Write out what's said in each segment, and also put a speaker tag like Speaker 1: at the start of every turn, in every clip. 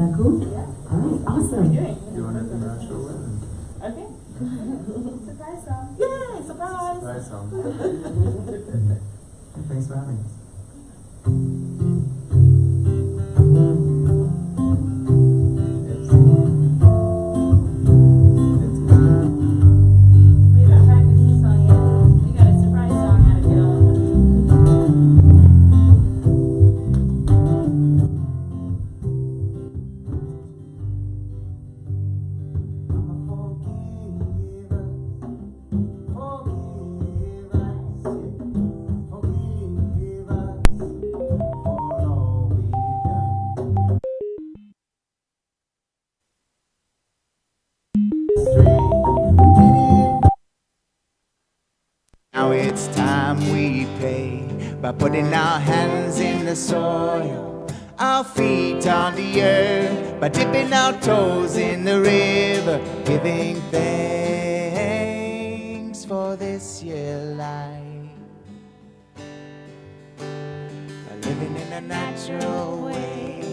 Speaker 1: that cool?
Speaker 2: Yeah.
Speaker 1: All right, awesome.
Speaker 3: Doing it the natural way.
Speaker 2: Okay. Surprise song.
Speaker 1: Yay, surprise!
Speaker 3: Surprise song. Thanks for having us.
Speaker 2: We haven't practiced this song yet. We got a surprise song out of Ocala.
Speaker 4: Now it's time we pay by putting our hands in the soil, our feet on the earth, by dipping our toes in the river, giving thanks for this year life. Living in a natural way,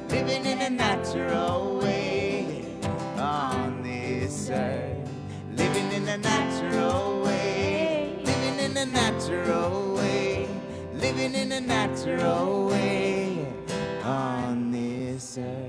Speaker 4: living in a natural way on this earth. Living in a natural way, living in a natural way, living in a natural way on this earth.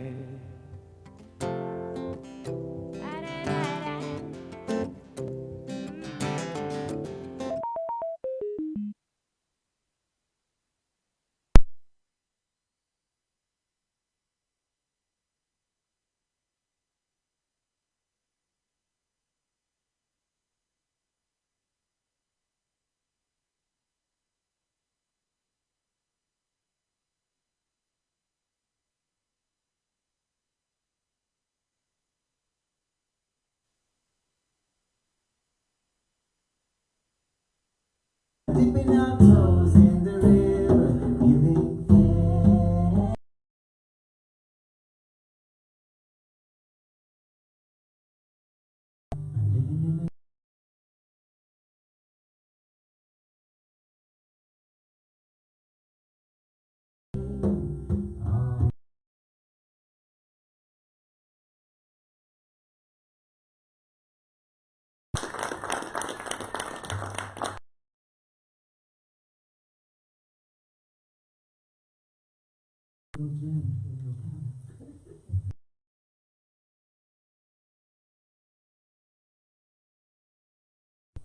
Speaker 4: Dipping our toes in the river, giving thanks.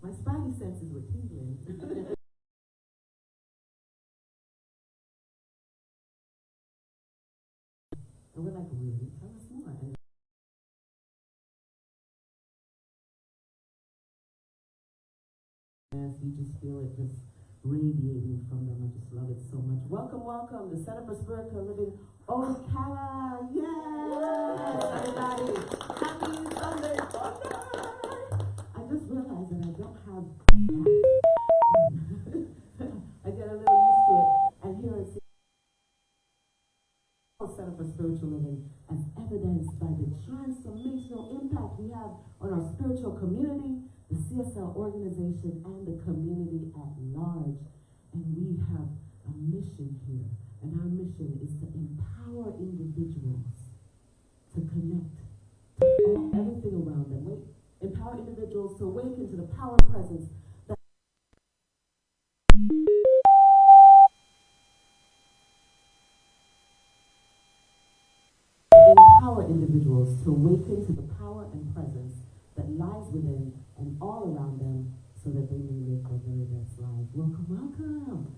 Speaker 1: My spidey senses were tingling. And we're like, really? Tell us more. And you just feel it just radiating from them. I just love it so much. Welcome, welcome, the Center for Spiritual Living, Ocala. Yes, everybody. Happy Sunday. I just realized that I don't have I get a little used to it. And here it's Center for Spiritual Living as evidenced by the transformational impact we have on our spiritual community, the CSL organization, and the community at large. And we have a mission here, and our mission is to empower individuals to connect to everything around them. Empower individuals to awaken to the power and presence that empower individuals to awaken to the power and presence that lies within and all around them so that they may live their very best lives. Welcome, welcome.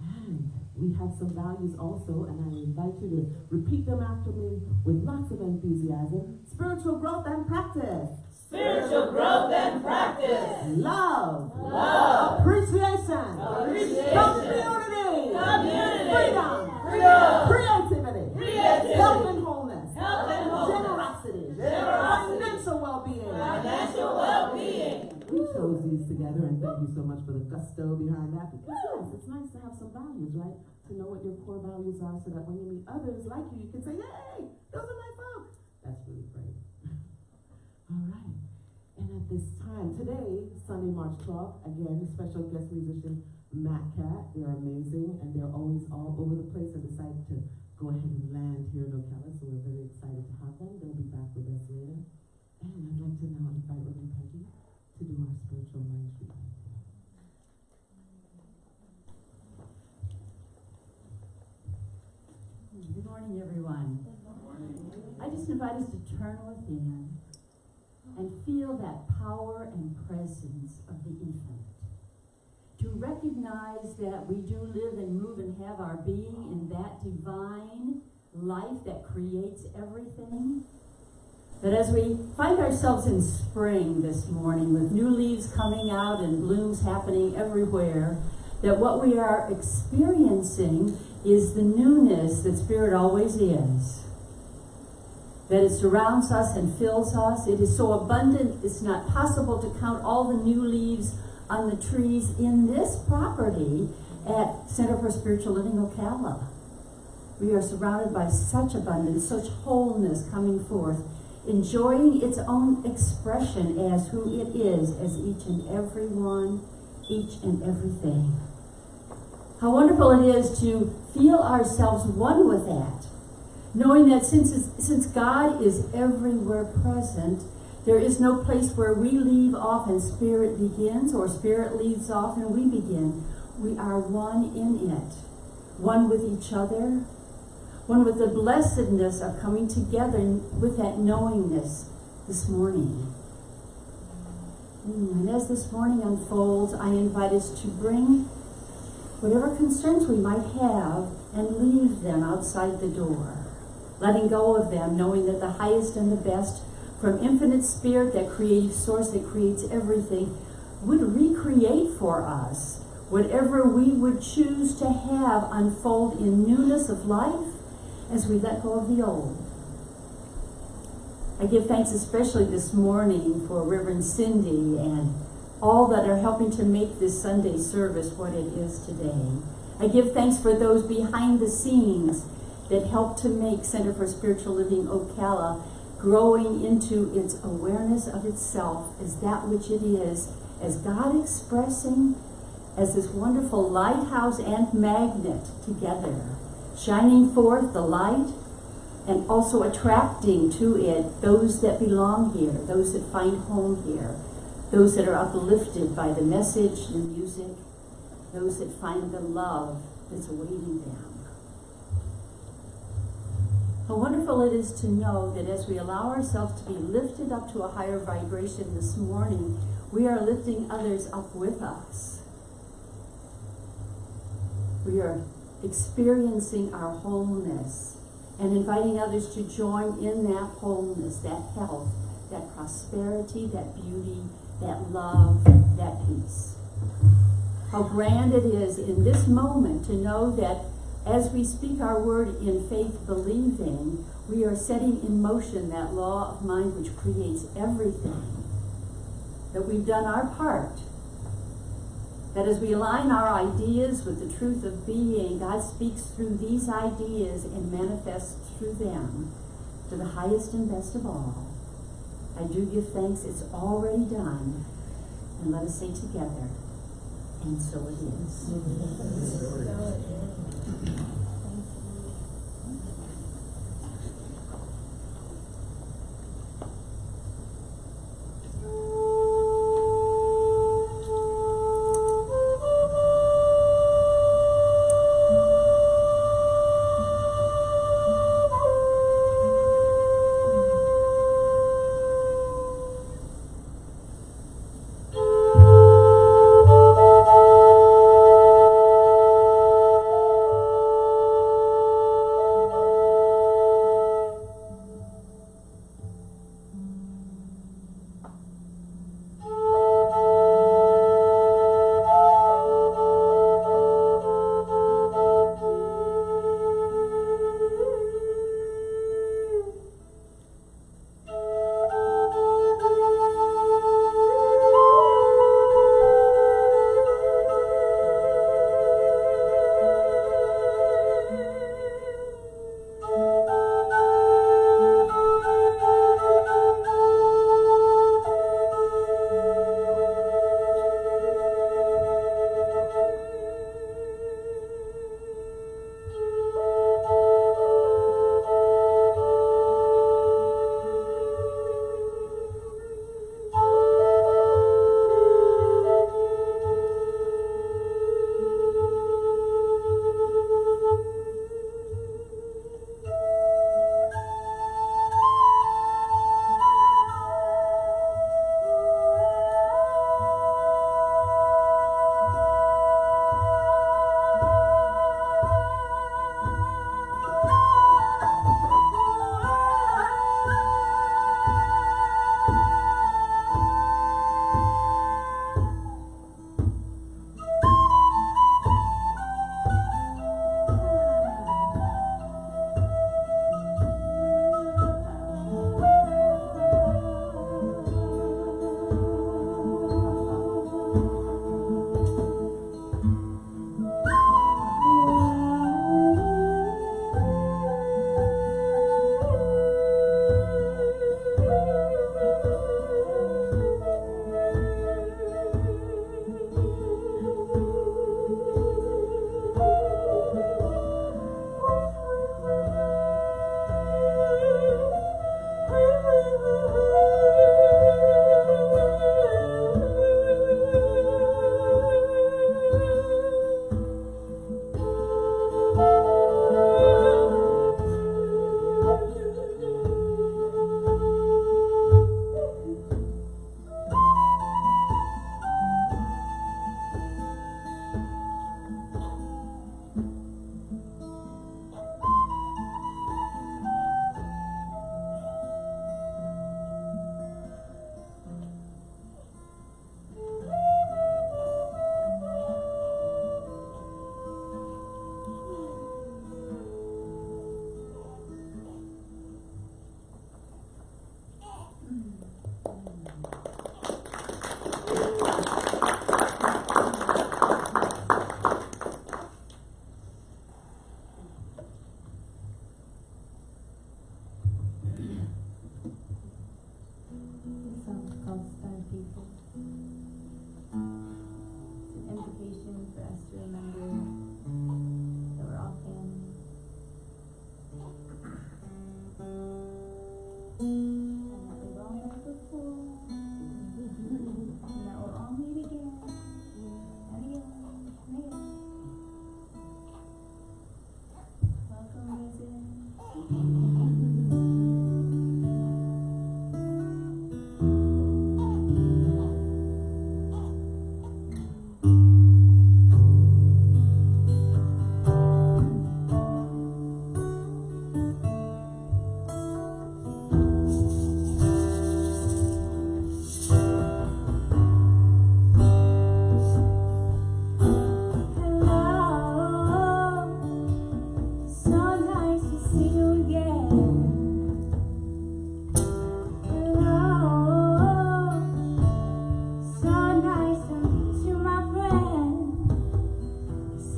Speaker 1: And we have some values also, and I invite you to repeat them after me with lots of enthusiasm. Spiritual growth and practice.
Speaker 2: Spiritual growth and practice.
Speaker 1: Love.
Speaker 2: Love.
Speaker 1: Appreciation.
Speaker 2: Appreciation.
Speaker 1: Community.
Speaker 2: Community.
Speaker 1: Freedom.
Speaker 2: Freedom.
Speaker 1: Creativity.
Speaker 2: Creativity.
Speaker 1: Health and wholeness.
Speaker 2: Health and wholeness.
Speaker 1: Generosity.
Speaker 2: Generosity.
Speaker 1: Financial well-being.
Speaker 2: Financial well-being.
Speaker 1: We chose these together, and thank you so much for the gusto behind that, because yes, it's nice to have some values, right? To know what your core values are so that when you meet others like you can say, hey, those are my folks. That's really great. All right. And at this time, today, Sunday, March 12th, again, special guest musician MatCat. They're amazing, and they're always all over the place and decide to go ahead and land here in Ocala, so we're very excited to have them. They'll be back with us later. And I'd like to now invite Reverend Peggy to do our spiritual mind treatment.
Speaker 2: Good morning, everyone. I just invite us to turn within and feel that power and presence of the infinite. To recognize that we do live and move and have our being in that divine life that creates everything. That as we find ourselves in spring this morning with new leaves coming out and blooms happening everywhere, that what we are experiencing is the newness that Spirit always is. That it surrounds us and fills us. It is so abundant, it's not possible to count all the new leaves on the trees in this property at Center for Spiritual Living Ocala. We are surrounded by such abundance, such wholeness coming forth, enjoying its own expression as who it is, as each and every one, each and everything. How wonderful it is to feel ourselves one with that, knowing that since God is everywhere present, there is no place where we leave off and Spirit begins, or Spirit leaves off and we begin. We are one in it, one with each other, one with the blessedness of coming together with that knowingness this morning. And as this morning unfolds, I invite us to bring whatever concerns we might have and leave them outside the door, letting go of them, knowing that the highest and the best from infinite Spirit, that creative source that creates everything, would recreate for us whatever we would choose to have unfold in newness of life as we let go of the old. I give thanks especially this morning for Reverend Cindy and all that are helping to make this Sunday service what it is today. I give thanks for those behind the scenes that help to make Center for Spiritual Living Ocala growing into its awareness of itself as that which it is, as God expressing as this wonderful lighthouse and magnet together, shining forth the light and also attracting to it those that belong here, those that find home here, those that are uplifted by the message, the music, those that find the love that's awaiting them. How wonderful it is to know that as we allow ourselves to be lifted up to a higher vibration this morning, we are lifting others up with us. We are experiencing our wholeness and inviting others to join in that wholeness, that health, that prosperity, that beauty, that love, that peace. How grand it is in this moment to know that as we speak our word in faith believing, we are setting in motion that law of mind which creates everything. That we've done our part. That as we align our ideas with the truth of being, God speaks through these ideas and manifests through them to the highest and best of all. I do give thanks, it's already done. And let us say together, and so it is.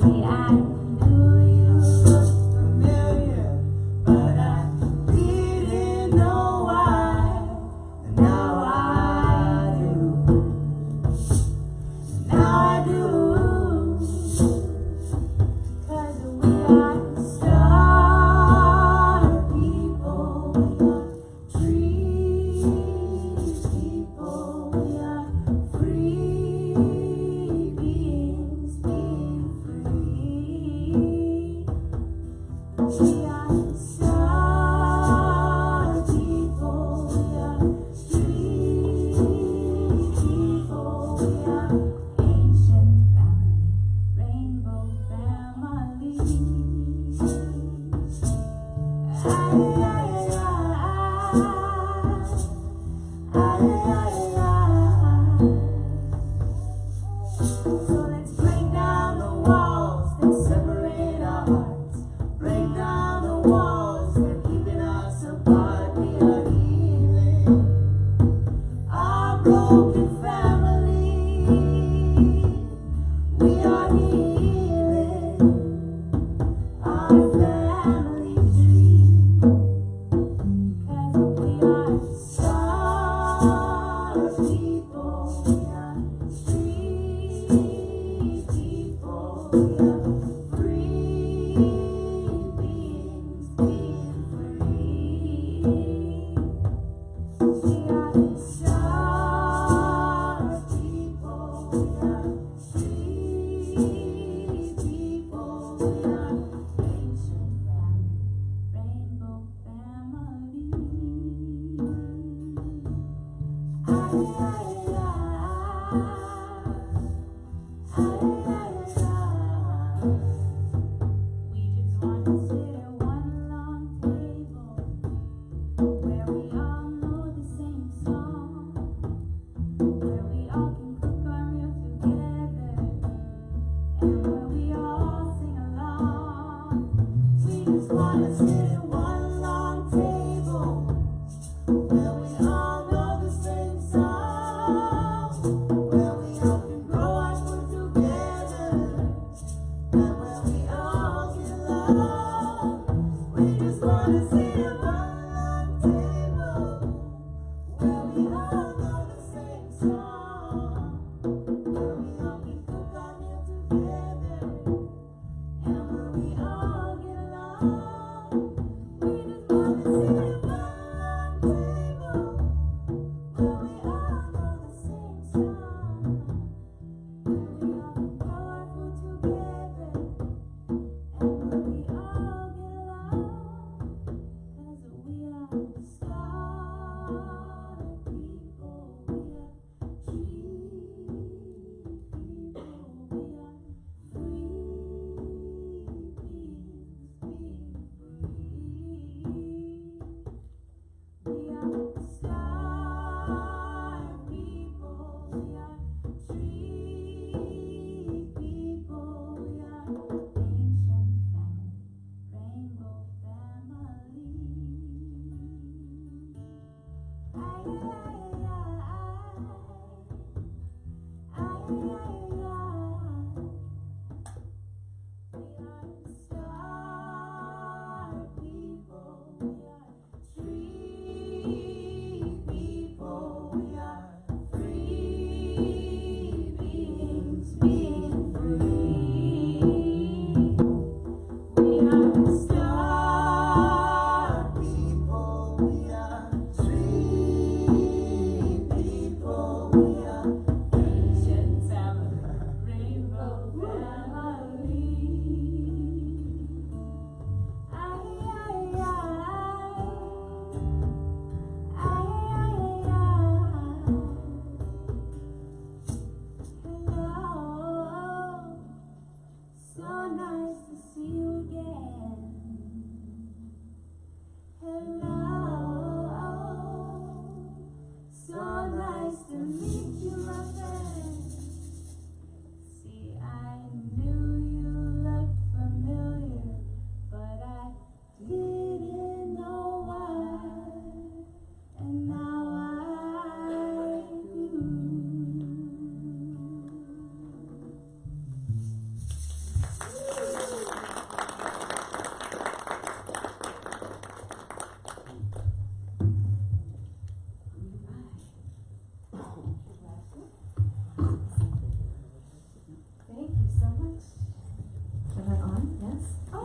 Speaker 2: See, I knew you looked familiar, but I didn't know why. And now I do. Now I do. 'Cause we are star people, we are tree people, we are free beings being free. We are star people, we are tree people, we are ancient family, rainbow family. So let's break down the walls that separate our hearts. Break down the walls that are keeping us apart. We are healing our broken family. We are healing our family tree. 'Cause we are star people, we are tree people, we are free beings being free. We are star people, we are tree people, we are ancient family, rainbow family. We just want to sit at one long table where we all know the same song, where we all can cook our meal together, and where we all sing along. We just want to sit at one long table where we all know the same song, where we all can grow our food together, and where we all get along. We just want to sit at one long table where we all know the same song, where we all can cook our meal together, and where we all get along.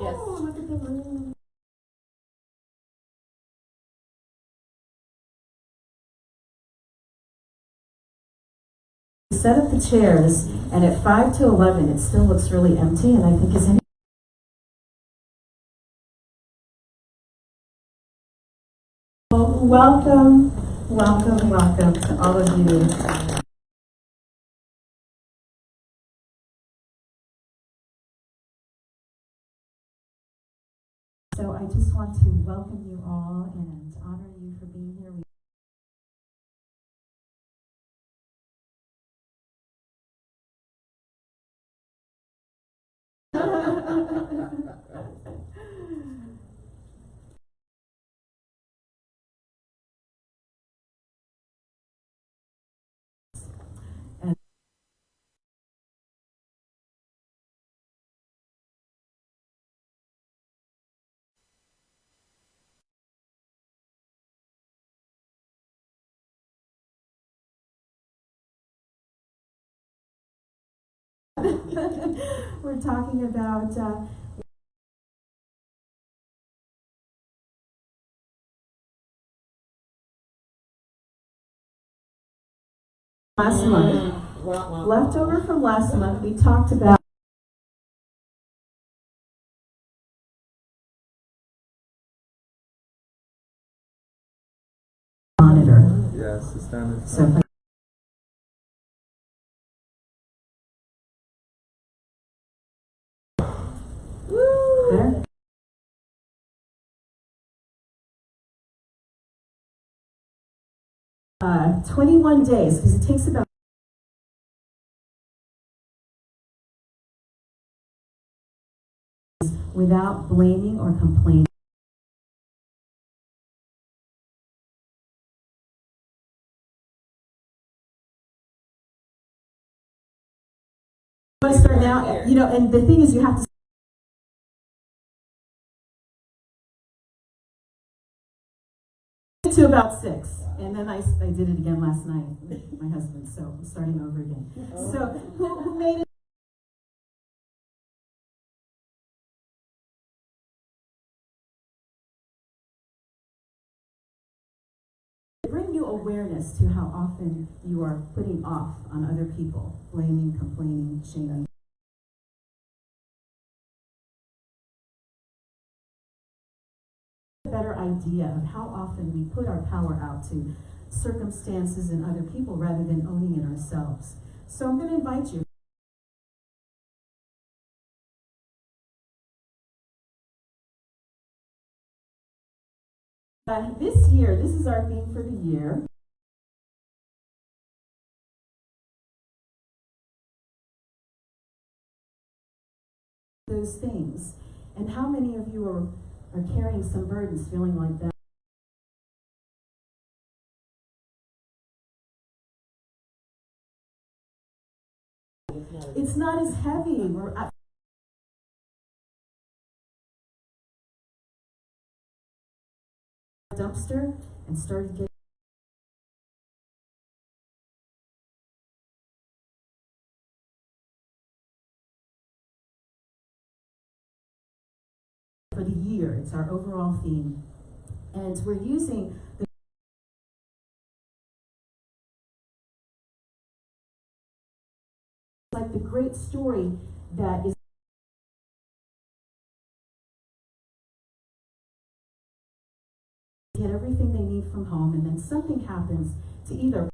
Speaker 2: Yes.
Speaker 1: Look at the ring. Set up the chairs, and at 5 to 11, it still looks really empty, and I think is any. Welcome, welcome, welcome to all of you. So I just want to welcome you all and honor you for being here. And 'We're talking about last month. Leftover from last month, we talked about monitor.
Speaker 3: Yes, the standard.
Speaker 1: So if I there. 21 days, because it takes about without blaming or complaining. I'm going to start now, you know, and the thing is you have to about 6, and then I did it again last night with my husband, so I'm starting over again. So who made it? Bring you awareness to how often you are putting off on other people, blaming, complaining, shaming. A better idea of how often we put our power out to circumstances and other people rather than owning it ourselves. So I'm going to invite you. This year, this is our theme for the year. Those things. And how many of you are carrying some burdens, feeling like that? It's not as heavy. We're dumpster and started getting for the year. It's our overall theme. And we're using the like the great story that is get everything they need from home, and then something happens to either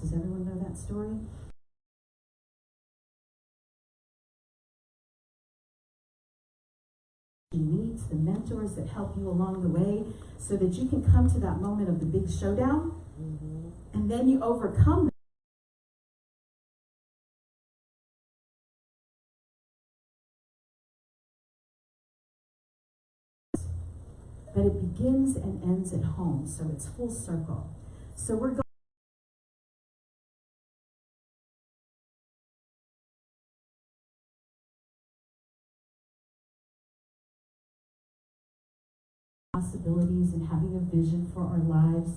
Speaker 1: does everyone know that story? You meet the mentors that help you along the way so that you can come to that moment of the big showdown, and then you overcome. But it begins and ends at home, so it's full circle. So we're going possibilities and having a vision for our lives.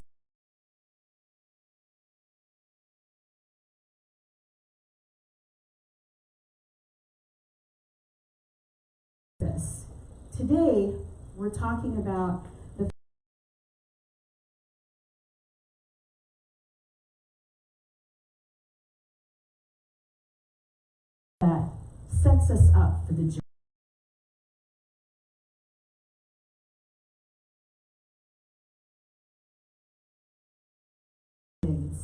Speaker 2: this. Today, we're talking about the that sets us up for the journey.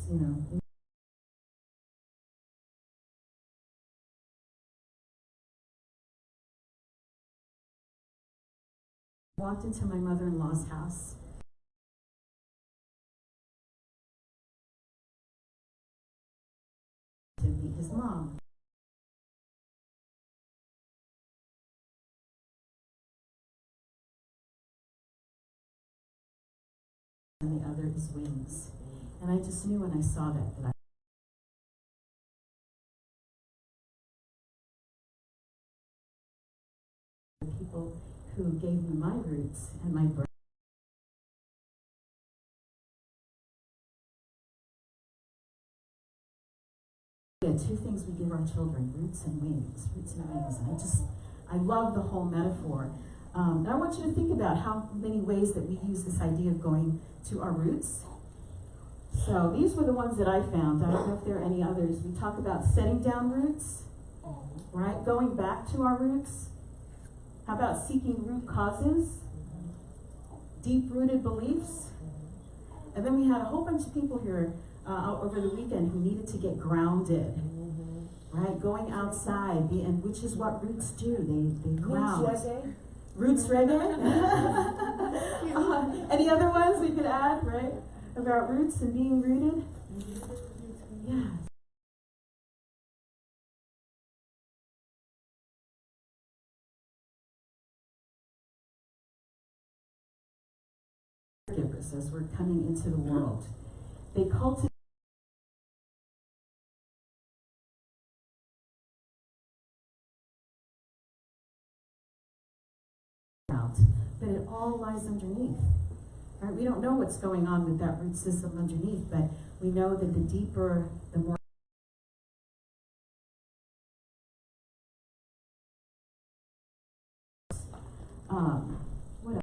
Speaker 2: You know, walked into my mother-in-law's house. To meet his mom. And the other is wings. And I just knew when I saw that the people who gave me my roots and my birth. Yeah, two things we give our children, roots and wings, roots and wings. And I love the whole metaphor. And I want you to think about how many ways that we use this idea of going to our roots. So these were the ones that I found. I don't know if there are any others. We talk about setting down roots, right? Going back to our roots. How about seeking root causes? Deep-rooted beliefs. And then we had a whole bunch of people here over the weekend who needed to get grounded, right? Going outside, and which is what roots do. They ground. Roots reggae. Any other ones we could add, right? About roots and being rooted? Yeah. As we're coming into the world, they cultivate but it all lies underneath. Right? We don't know what's going on with that root system underneath, but we know that the deeper, the more what else?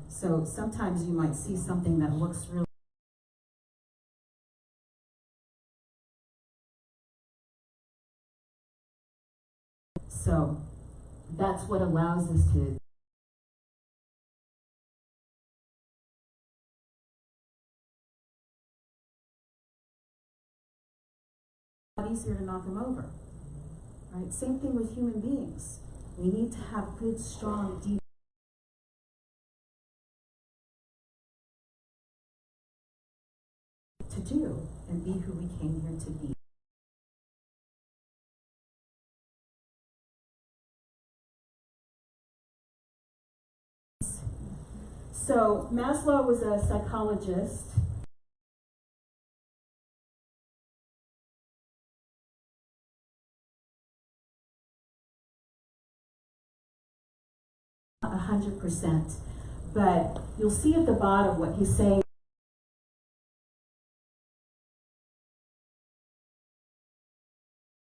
Speaker 2: So sometimes you might see something that looks really so that's what allows us to easier to knock them over. Right? Same thing with human beings. We need to have good, strong, deep to do and be who we came here to be. So Maslow was a psychologist. Not 100%, but you'll see at the bottom what he's saying.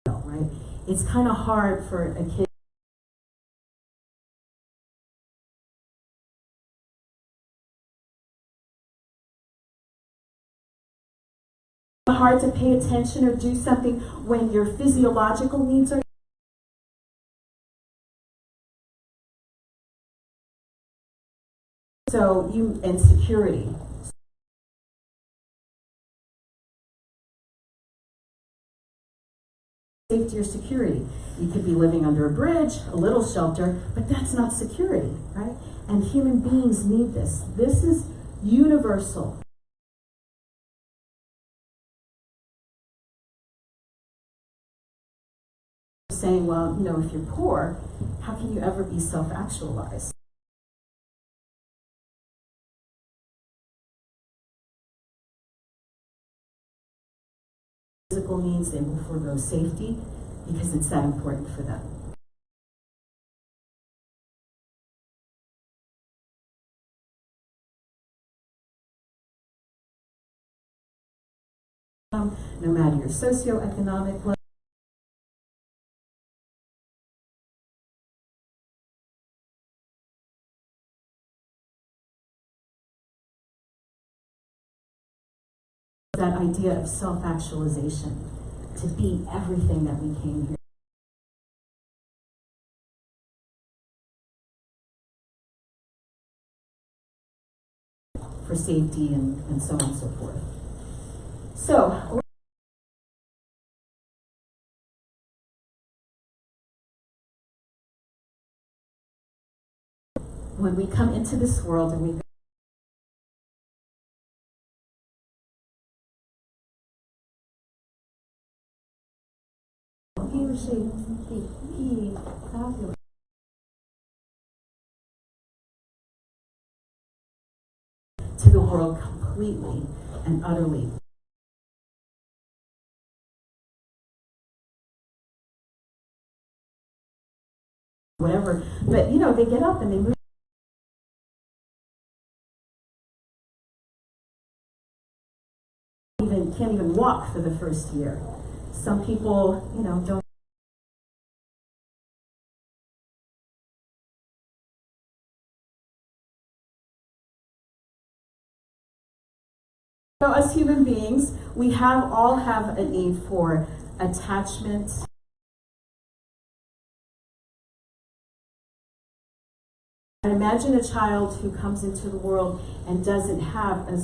Speaker 2: Right? It's kind of hard for a kid. Hard to pay attention or do something when your physiological needs are so you and security. Safety or security. You could be living under a bridge, a little shelter, but that's not security, right? And human beings need this. This is universal. Saying, well, you know, if you're poor, how can you ever be self-actualized? Physical needs, they will forego safety because it's that important for them.
Speaker 5: no matter your socioeconomic level. That idea of self-actualization, to be everything that we came here. For safety and so on and so forth. So, when we come into this world and we fabulous. To the world completely and utterly. Whatever, but you know, they get up and they move. Can't even walk for the first year. Some people, you know, don't. So as human beings, we all have a need for attachment. And imagine a child who comes into the world and doesn't have a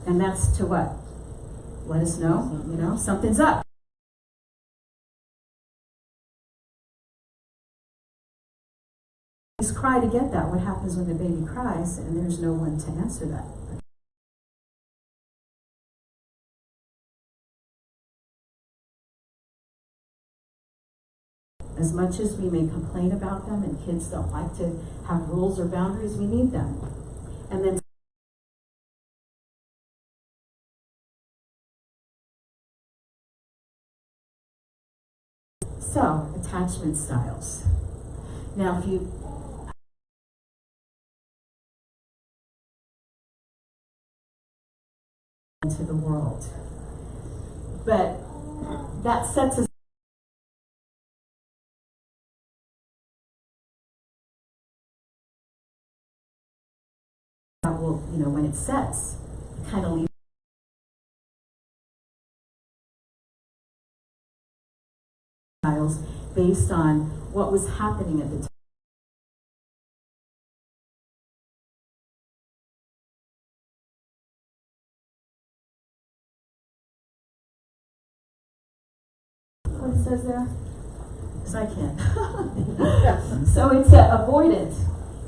Speaker 5: and that's to what? Let us know, you know, something's up. Please cry to get that. What happens when the baby cries and there's no one to answer that? As much as we may complain about them and kids don't like to have rules or boundaries, we need them. And then so, attachment styles. Now, if you into the world, but that sets us that will, you know, when it sets, kind of leaves styles based on what was happening at the time. What it says there? Because I can't. So it's avoidant.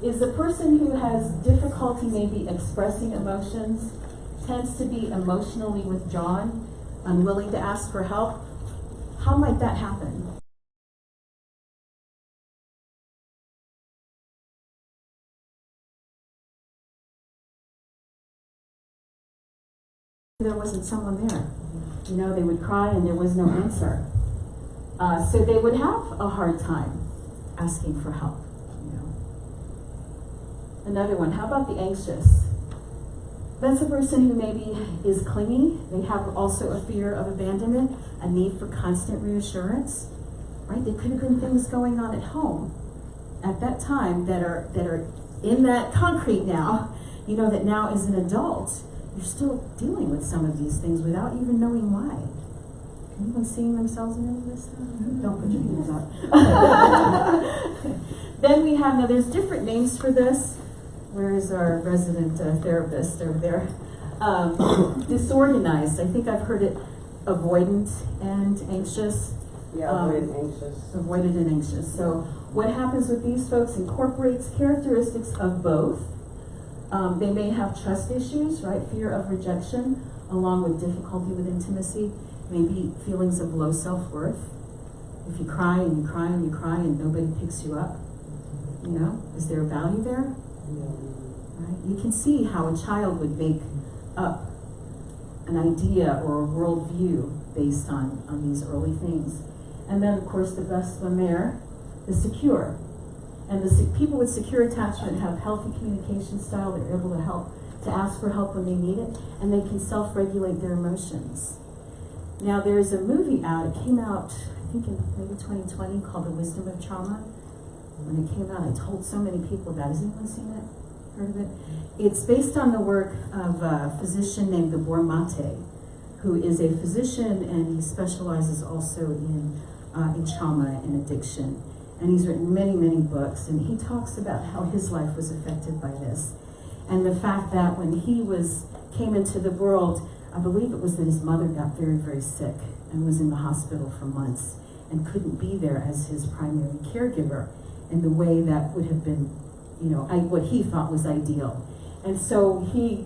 Speaker 5: Is the person who has difficulty maybe expressing emotions, tends to be emotionally withdrawn, unwilling to ask for help. How might that happen? There wasn't someone there. You know, they would cry and there was no answer. So they would have a hard time asking for help. You know. Another one, how about the anxious? That's a person who maybe is clingy. They have also a fear of abandonment, a need for constant reassurance, right? There could have been things going on at home at that time that are in that concrete now. You know that now as an adult, you're still dealing with some of these things without even knowing why. Anyone seeing themselves in any of this? Don't put your hands up. Then we have, now there's different names for this. Where is our resident therapist over there? Disorganized. I think I've heard it avoidant and anxious.
Speaker 6: Yeah, avoidant, anxious.
Speaker 5: Avoidant and anxious. So what happens with these folks incorporates characteristics of both. They may have trust issues, right? Fear of rejection, along with difficulty with intimacy, maybe feelings of low self-worth. If you cry and you cry and you cry and nobody picks you up, you know, is there value there? Right? You can see how a child would make up an idea or a worldview based on these early things. And then, of course, the best one there, the secure. And people with secure attachment have healthy communication style. They're able to ask for help when they need it, and they can self-regulate their emotions. Now, there's a movie out. It came out, I think, in maybe 2020, called The Wisdom of Trauma. When it came out, I told so many people about it. Has anyone seen it? Heard of it? It's based on the work of a physician named Gabor Mate, who is a physician, and he specializes also in trauma and addiction. And he's written many, many books, and he talks about how his life was affected by this. And the fact that when he came into the world, I believe it was that his mother got very, very sick and was in the hospital for months and couldn't be there as his primary caregiver in the way that would have been, what he thought was ideal. And so he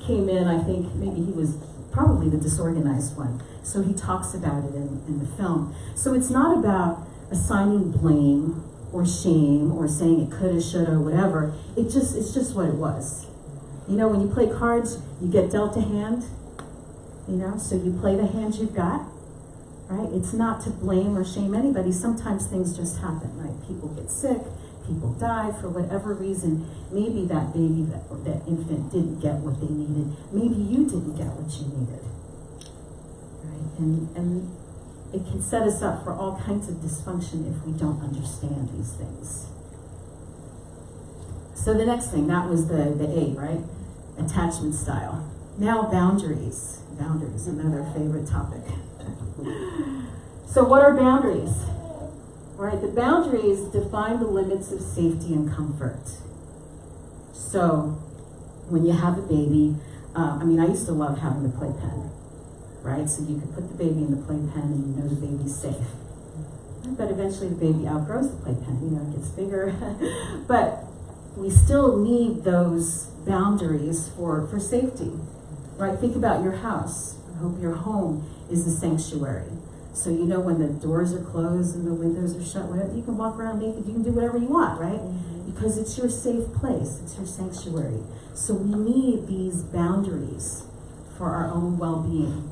Speaker 5: came in, I think maybe he was probably the disorganized one. So he talks about it in the film. So it's not about assigning blame or shame or saying it coulda, shoulda, whatever. It's just what it was. When you play cards, you get dealt a hand, so you play the hand you've got, right? It's not to blame or shame anybody. Sometimes things just happen, right? People get sick, people die for whatever reason. Maybe that baby, that infant didn't get what they needed. Maybe you didn't get what you needed, right? And it can set us up for all kinds of dysfunction if we don't understand these things. So the next thing, that was the A, right? Attachment style. Now boundaries. Boundaries, another favorite topic. So what are boundaries? Right, the boundaries define the limits of safety and comfort. So when you have a baby, I used to love having the playpen, right? So you could put the baby in the playpen and you know the baby's safe. But eventually the baby outgrows the playpen, it gets bigger. But we still need those boundaries for safety, right? Think about your house. I hope your home is a sanctuary. So when the doors are closed and the windows are shut, whatever, you can walk around naked, you can do whatever you want, right? Mm-hmm. Because it's your safe place, it's your sanctuary. So we need these boundaries for our own well-being.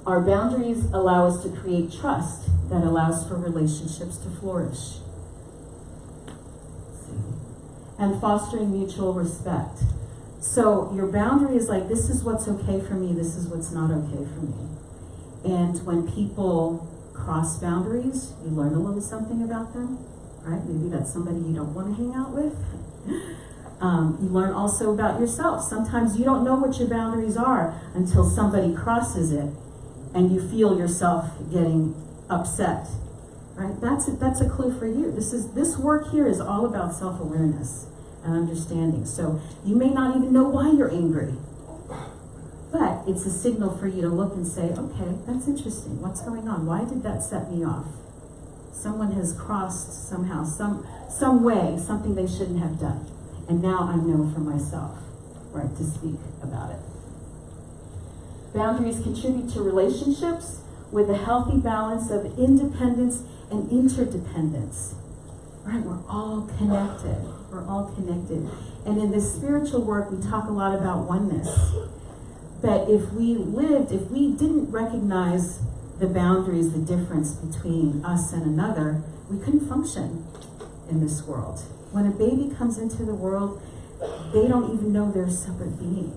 Speaker 5: Our boundaries allow us to create trust that allows for relationships to flourish. And fostering mutual respect. So your boundary is like, this is what's okay for me, this is what's not okay for me. And when people cross boundaries, you learn a little something about them, right? Maybe that's somebody you don't want to hang out with. You learn also about yourself. Sometimes you don't know what your boundaries are until somebody crosses it and you feel yourself getting upset, right? That's a clue for you. This work here is all about self-awareness and understanding. So you may not even know why you're angry, but it's a signal for you to look and say, okay, that's interesting. What's going on? Why did that set me off? Someone has crossed somehow, some way, something they shouldn't have done. And now I know for myself, right, to speak about it. Boundaries contribute to relationships with a healthy balance of independence and interdependence. Right, we're all connected. We're all connected. And in this spiritual work, we talk a lot about oneness. But if we didn't recognize the boundaries, the difference between us and another, we couldn't function in this world. When a baby comes into the world, they don't even know they're a separate being,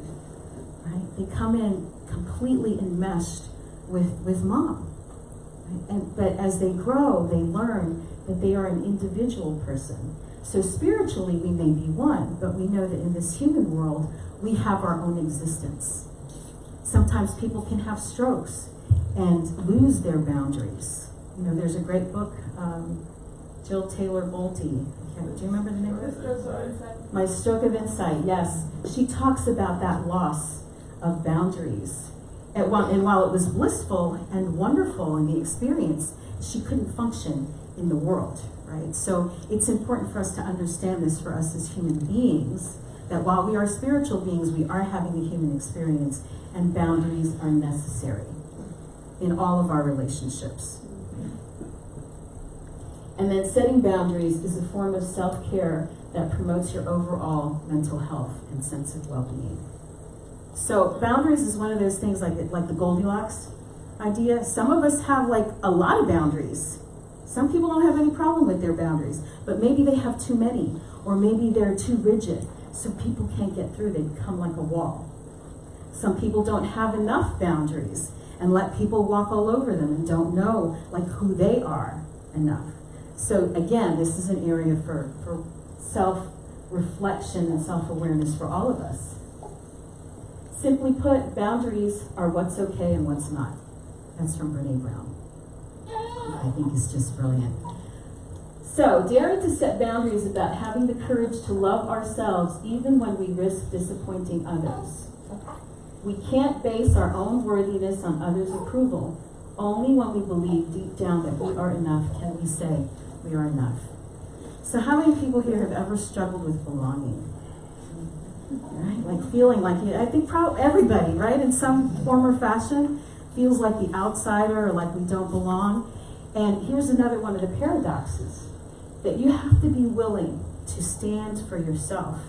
Speaker 5: right? They come in completely enmeshed with mom. Right? But as they grow, they learn that they are an individual person. So spiritually, we may be one, but we know that in this human world, we have our own existence. Sometimes people can have strokes and lose their boundaries. There's a great book, Jill Taylor Bolte. Do you remember the name of it? My Stroke of Insight, yes. She talks about that loss of boundaries. And while it was blissful and wonderful in the experience, she couldn't function in the world, right? So it's important for us to understand this for us as human beings, that while we are spiritual beings, we are having a human experience, and boundaries are necessary in all of our relationships. And then setting boundaries is a form of self-care that promotes your overall mental health and sense of well-being. So boundaries is one of those things like the Goldilocks idea. Some of us have a lot of boundaries, Some people don't have any problem with their boundaries, but maybe they have too many, or maybe they're too rigid, so people can't get through. They become like a wall. Some people don't have enough boundaries and let people walk all over them and don't know like who they are enough. So again, this is an area for self-reflection and self-awareness for all of us. Simply put, boundaries are what's okay and what's not. That's from Brene Brown. I think it's just brilliant. So, daring to set boundaries is about having the courage to love ourselves even when we risk disappointing others. We can't base our own worthiness on others' approval. Only when we believe deep down that we are enough can we say we are enough. So how many people here have ever struggled with belonging? Right? Like feeling like, I think probably everybody, right, in some form or fashion, feels like the outsider or like we don't belong. And here's another one of the paradoxes, that you have to be willing to stand for yourself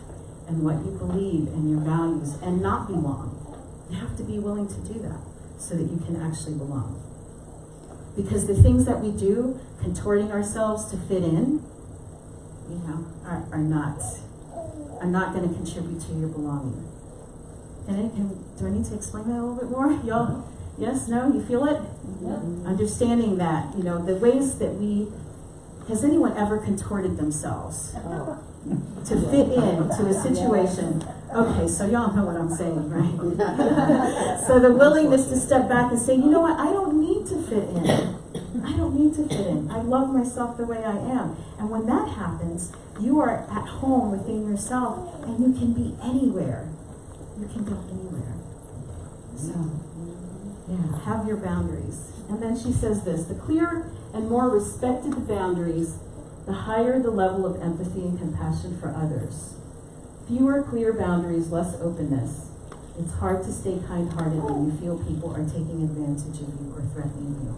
Speaker 5: and what you believe and your values and not belong. You have to be willing to do that so that you can actually belong. Because the things that we do, contorting ourselves to fit in, you know, are not going to contribute to your belonging. Do I need to explain that a little bit more? Y'all, yes, no, you feel it?
Speaker 1: Yeah.
Speaker 5: Understanding that, you know, the ways that has anyone ever contorted themselves to fit in to a situation? Okay, so y'all know what I'm saying, right? So the willingness to step back and say, you know what, I don't need to fit in. I don't need to fit in. I love myself the way I am. And when that happens, you are at home within yourself and you can be anywhere. You can go anywhere. So, yeah, have your boundaries. And then she says this, the clearer and more respected the boundaries, the higher the level of empathy and compassion for others. Fewer clear boundaries, less openness. It's hard to stay kind-hearted when you feel people are taking advantage of you or threatening you.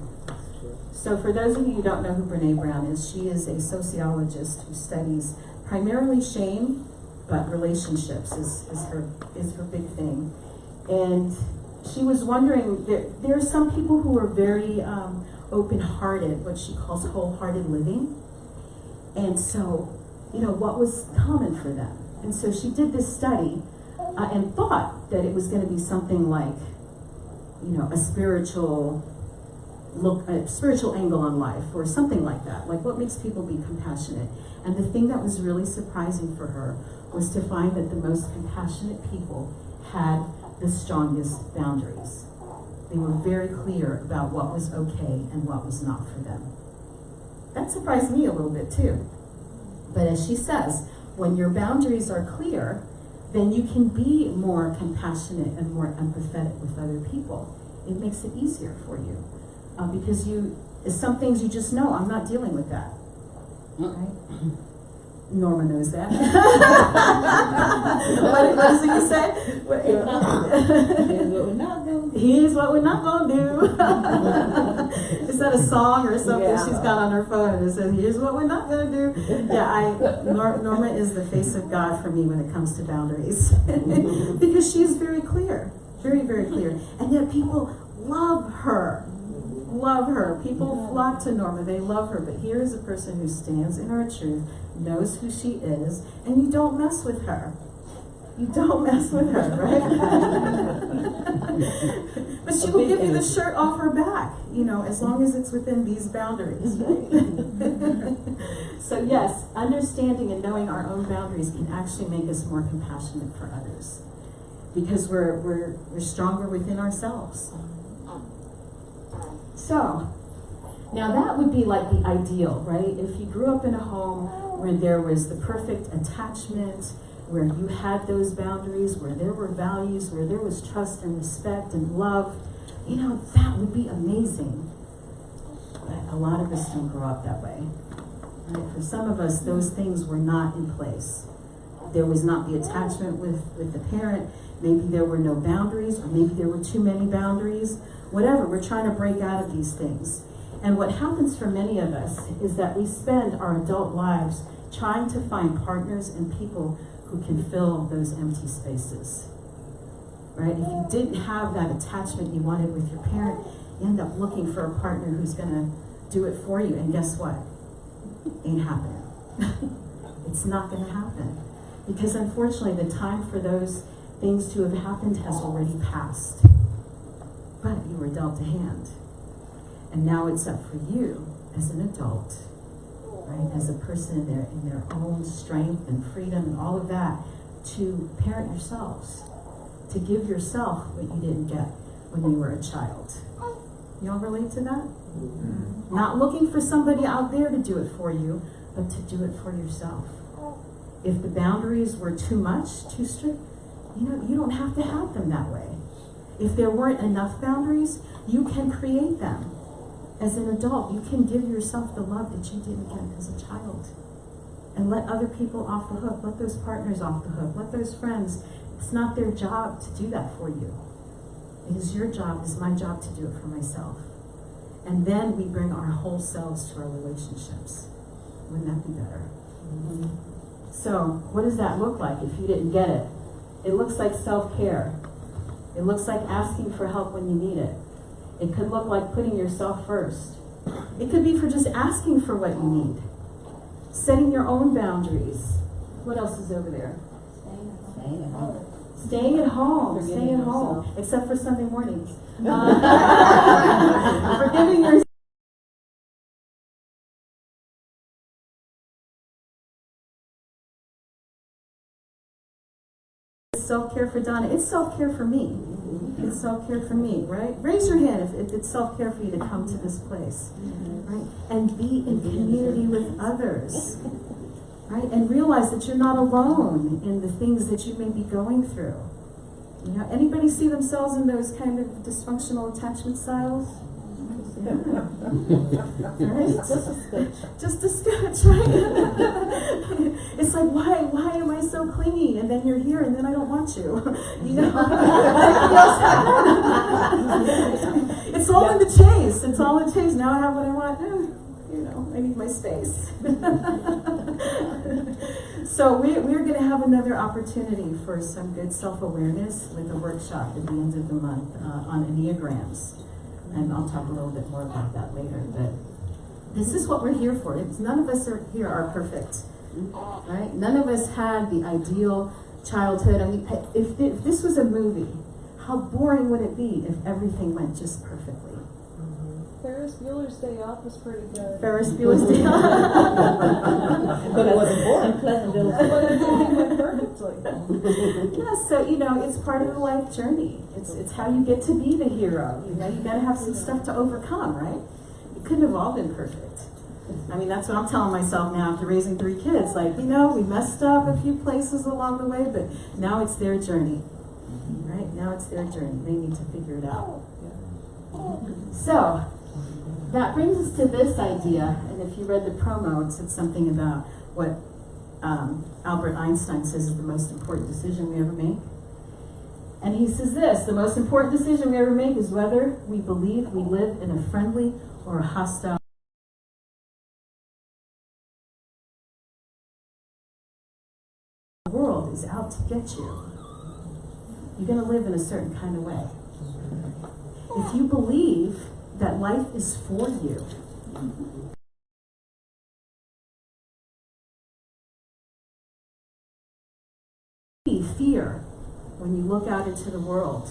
Speaker 5: So for those of you who don't know who Brene Brown is, she is a sociologist who studies primarily shame, but relationships is her big thing. And she was wondering, there are some people who are very open-hearted, what she calls wholehearted living. And so, you know, what was common for them? And so she did this study and thought that it was going to be something like, you know, a spiritual angle on life or something like that. Like what makes people be compassionate? And the thing that was really surprising for her was to find that the most compassionate people had the strongest boundaries. They were very clear about what was okay and what was not for them. That surprised me a little bit too. But as she says, when your boundaries are clear, then you can be more compassionate and more empathetic with other people. It makes it easier for you. Because some things you just know, I'm not dealing with that. Right? Norma knows that. What does he say? Here's what we're not going to do. Is that a song or something she's got on her phone? It says, here's what we're not going to do. Yeah, Norma is the face of God for me when it comes to boundaries. Because she is very clear. Very, very clear. And yet people love her. Love her. People flock to Norma. They love her. But here is a person who stands in her truth, knows who she is, and you don't mess with her. You don't mess with her, right? But she will give you the shirt off her back, you know, as long as it's within these boundaries, right? So yes, understanding and knowing our own boundaries can actually make us more compassionate for others. Because we're stronger within ourselves. So, now that would be like the ideal, right? If you grew up in a home where there was the perfect attachment, where you had those boundaries, where there were values, where there was trust and respect and love, you know, that would be amazing. But a lot of us don't grow up that way. Right? For some of us, those things were not in place. There was not the attachment with the parent. Maybe there were no boundaries, or maybe there were too many boundaries. Whatever, we're trying to break out of these things. And what happens for many of us is that we spend our adult lives trying to find partners and people who can fill those empty spaces. Right? If you didn't have that attachment you wanted with your parent, you end up looking for a partner who's going to do it for you, and guess what? Ain't happening. It's not going to happen. Because unfortunately, the time for those things to have happened has already passed. But you were dealt a hand. And now it's up for you as an adult, right, as a person in their own strength and freedom and all of that, to parent yourselves, to give yourself what you didn't get when you were a child. You all relate to that? Mm-hmm. Not looking for somebody out there to do it for you, but to do it for yourself. If the boundaries were too much, too strict, you don't have to have them that way. If there weren't enough boundaries, you can create them. As an adult, you can give yourself the love that you didn't get as a child. And let other people off the hook. Let those partners off the hook. Let those friends. It's not their job to do that for you. It is your job, it's my job to do it for myself. And then we bring our whole selves to our relationships. Wouldn't that be better? Mm-hmm. So, what does that look like if you didn't get it? It looks like self-care. It looks like asking for help when you need it. It could look like putting yourself first. It could be for just asking for what you need. Setting your own boundaries. What else is over there?
Speaker 2: Staying at home.
Speaker 5: Staying at home. Staying at home. Except for Sunday mornings. Forgiving yourself. Self-care for Donna. It's self-care for me. It's self-care for me, right? Raise your hand if it's self-care for you to come to this place, right? And be in community with others, right? And realize that you're not alone in the things that you may be going through. You know, anybody see themselves in those kind of dysfunctional attachment styles? Right? Just a scotch, right? It's like, why am I so clingy? And then you're here, and then I don't want you. You know, it's all in the chase. It's all in the chase. Now I have what I want. I need my space. So we're going to have another opportunity for some good self-awareness with a workshop at the end of the month on Enneagrams. And I'll talk a little bit more about that later. But this is what we're here for. None of us here are perfect, right? None of us had the ideal childhood. I mean, if this was a movie, how boring would it be if everything went just perfectly?
Speaker 6: Ferris Bueller's Day Off was pretty good.
Speaker 5: Ferris Bueller's Day Off.
Speaker 6: But it wasn't boring. Pleasantville. Everything went perfectly.
Speaker 5: Yeah, so it's part of the life journey. It's how you get to be the hero. You gotta have some stuff to overcome, right? It couldn't have all been perfect. I mean, that's what I'm telling myself now after raising 3 kids. Like, we messed up a few places along the way, but now it's their journey. Right? Now it's their journey. They need to figure it out. So, that brings us to this idea, and if you read the promo, it said something about what Albert Einstein says is the most important decision we ever make. And he says this: the most important decision we ever make is whether we believe we live in a friendly or a hostile world is out to get you. You're going to live in a certain kind of way. If you believe that life is for you, fear when you look out into the world.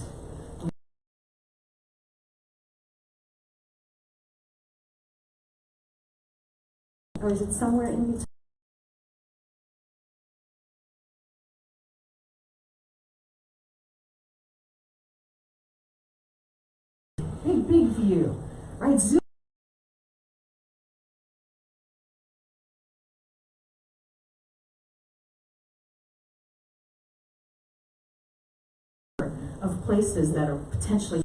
Speaker 5: Or is it somewhere in between? Big view, right? Zoom of places that are potentially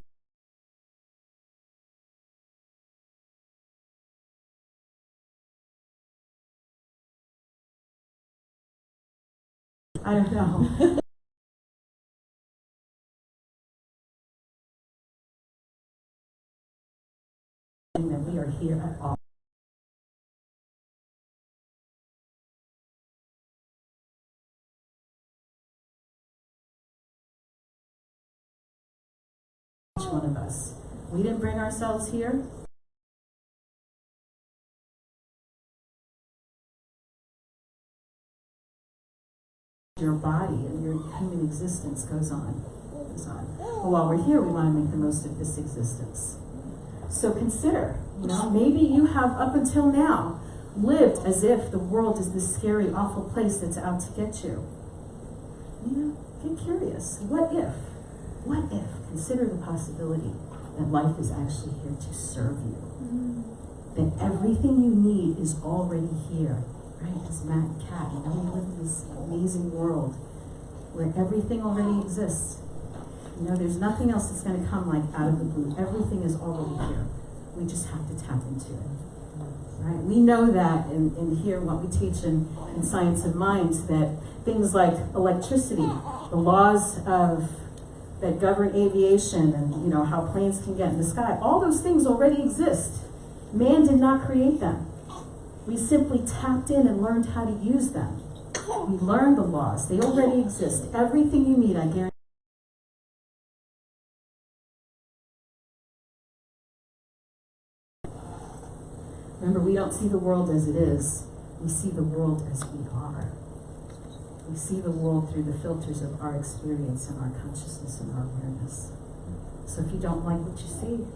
Speaker 5: I don't know. That we are here at all. Each one of us. We didn't bring ourselves here. your body and your human existence goes on. But while we're here, we want to make the most of this existence. So consider, maybe you have up until now lived as if the world is this scary, awful place that's out to get you. Get curious. What if? Consider the possibility that life is actually here to serve you. That everything you need is already here, right? As Matt and Kat, we live in this amazing world where everything already exists. There's nothing else that's going to come like out of the blue. Everything is already here. We just have to tap into it. Right? We know that in here, what we teach in Science of Minds, that things like electricity, the laws that govern aviation, and how planes can get in the sky, all those things already exist. Man did not create them. We simply tapped in and learned how to use them. We learned the laws. They already exist. Everything you need, I guarantee. Remember, we don't see the world as it is. We see the world as we are. We see the world through the filters of our experience and our consciousness and our awareness. So if you don't like what you see,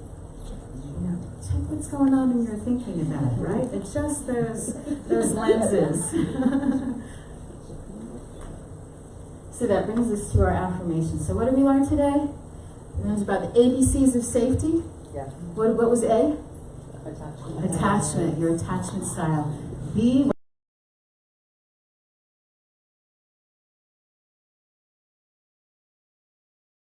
Speaker 5: check what's going on in your thinking about it, right? Adjust those lenses. So that brings us to our affirmation. So what did we learn today? We learned about the ABCs of safety.
Speaker 6: Yeah.
Speaker 5: What was A?
Speaker 6: Attachment.
Speaker 5: Attachment, your attachment style. B,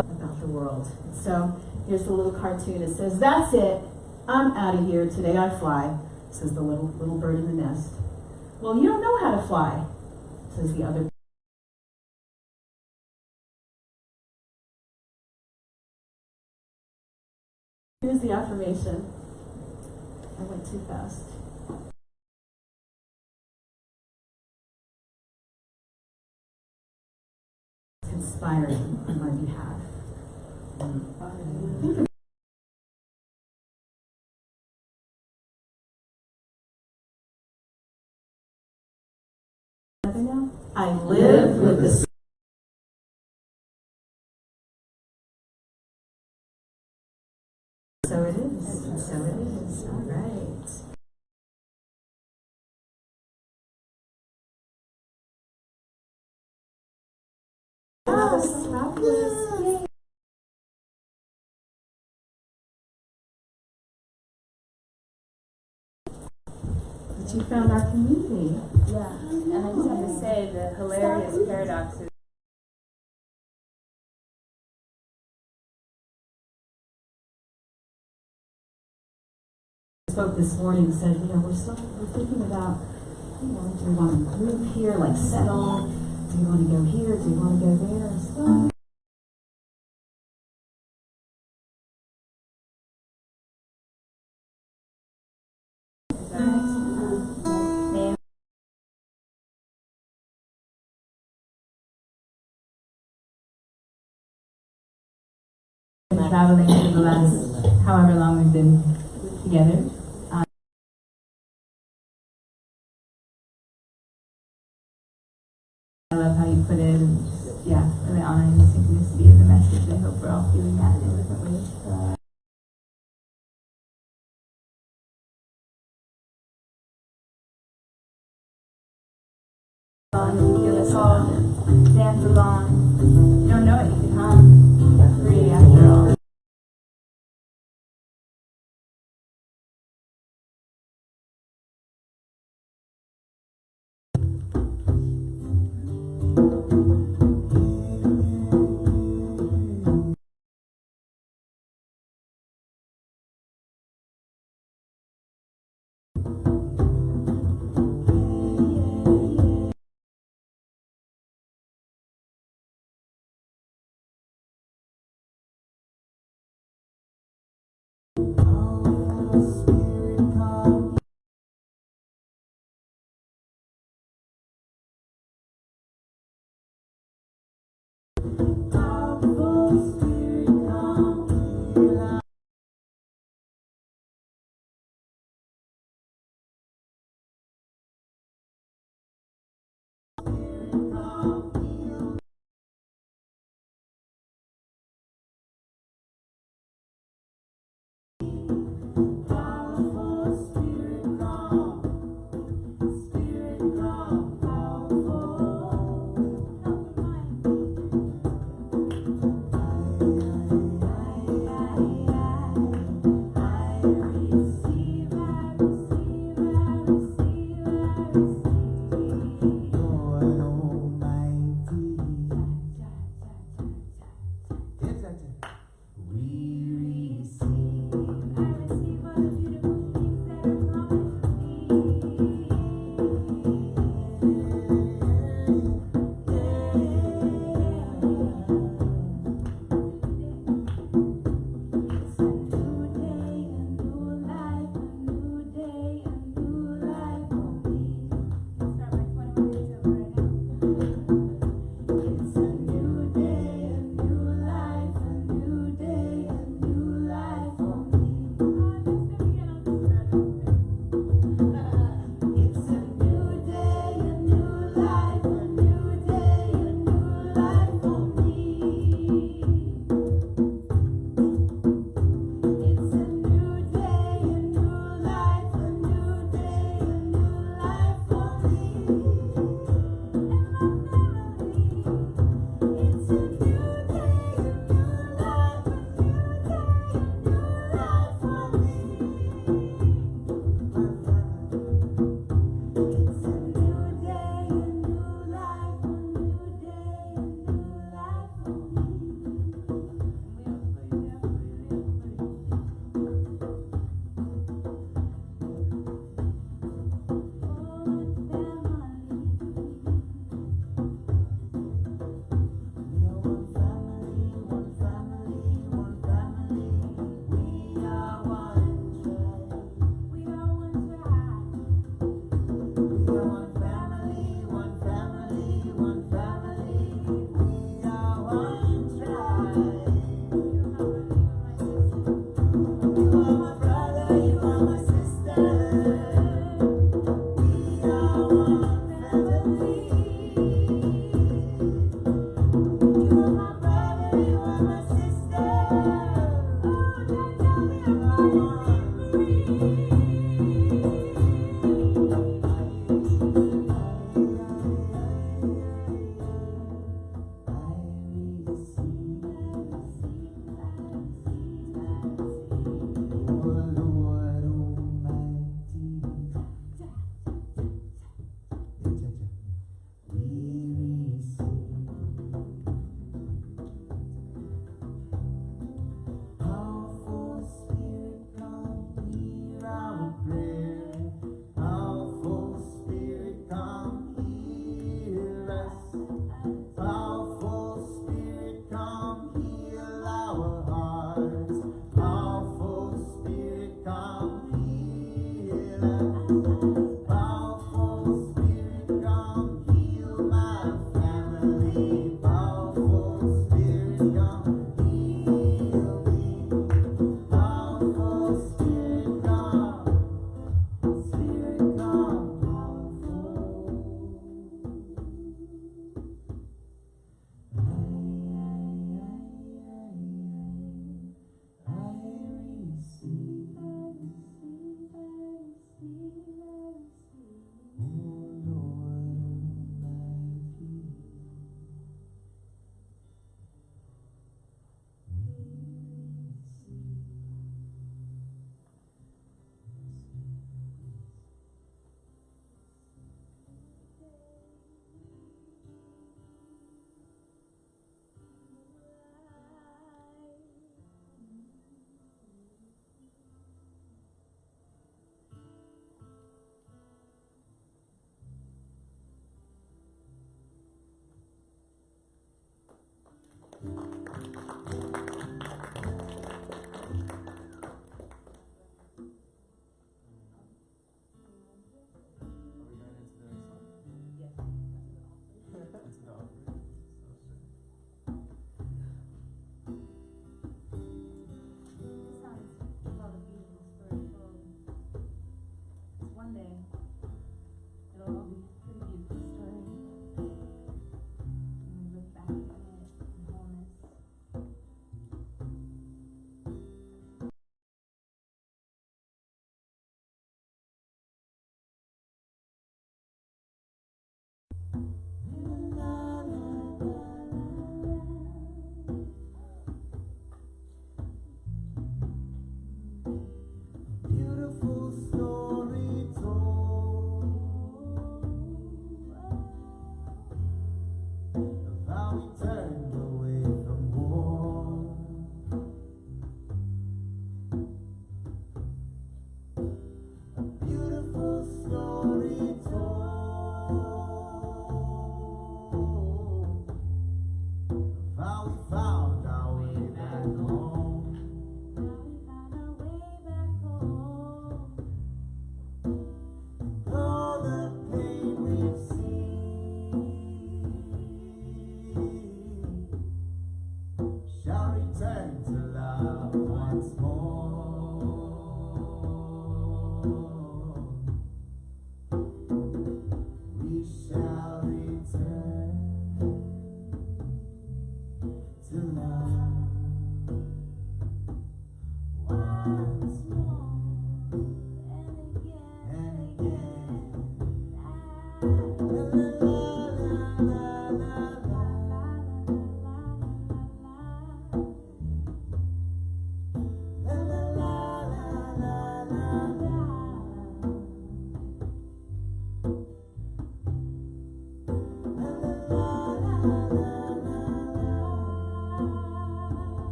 Speaker 5: about the world. So here's the little cartoon. It says, "That's it. I'm out of here. Today I fly," says the little bird in the nest. "Well, you don't know how to fly," says the other. Here's the affirmation. I went too fast. Conspiring on my behalf. I live with the So it is. So it is. All right. Fabulous. But you found our community.
Speaker 7: Yeah, and I just have to say the hilarious paradox is
Speaker 5: spoke this morning, said, we're thinking about, do we want to move here, like settle? Do we want to go here? Do we want to go there? So,
Speaker 7: traveling for the last however long we've been together. I love how you put it, and just, really honoring the synchronicity of the message. I hope we're all feeling that in different ways. Feel us all dance along. You don't know it, you can hum. Free after all.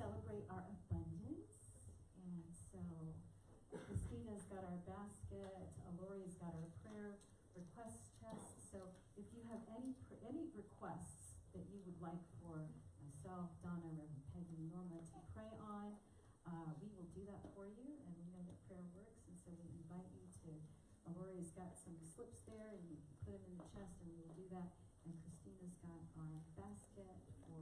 Speaker 2: celebrate our abundance. And so Christina's got our basket, Lori's got our prayer request chest. So if you have any requests that you would like for myself, Donna, Reverend Peggy, Norma to pray on, we will do that for you. And we know that prayer works, and so we invite you to. Lori's got some slips there, and you can put them in the chest, and we will do that. And Christina's got our basket for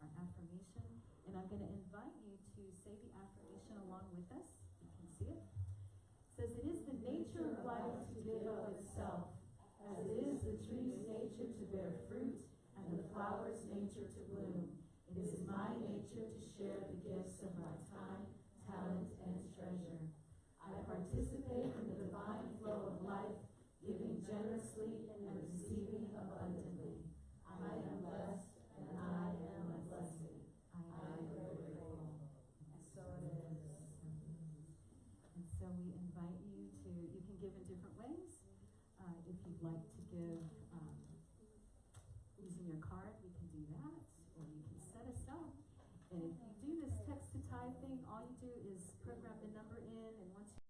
Speaker 2: our affirmation. And I'm going to invite you to say the affirmation along with us. You can see it. It says, "It is the nature of life to give of itself, as it is the tree's nature to bear fruit and the flower's nature to bloom. It is my nature to share the gifts of my time, talent, and treasure. I participate in the divine flow of life, giving generously and receiving abundantly. I am blessed, and I am a blessing. I am grateful." And so it is. And so we invite you to, you can give in different ways. If you'd like to give using your card, we can do that, or you can set us up. And if you do this text to tithe thing, all you do is program the number in, and once you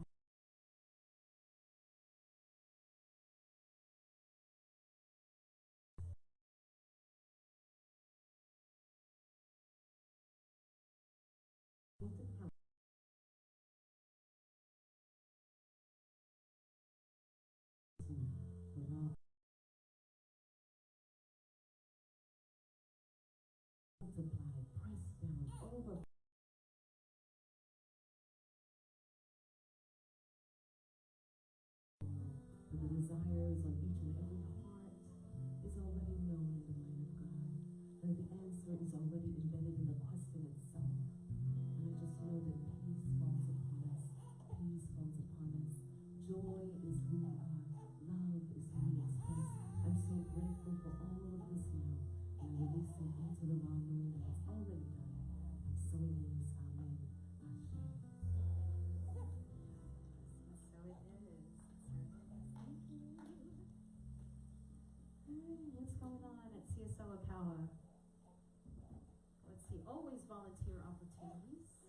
Speaker 2: multiply, press down, over.
Speaker 1: is on each and every heart is already known in the mind of God. And the answer is already embedded in the question itself. And I just know that peace falls upon us. Peace falls upon us. Joy is who we are. Love is who we express. I'm so grateful for all of this now. And I release it into the law knowing that it's already done. And so it is. Amen. Ashe.
Speaker 5: So it is. Thank you. What's going on at CSL Ocala? Let's see, always volunteer opportunities.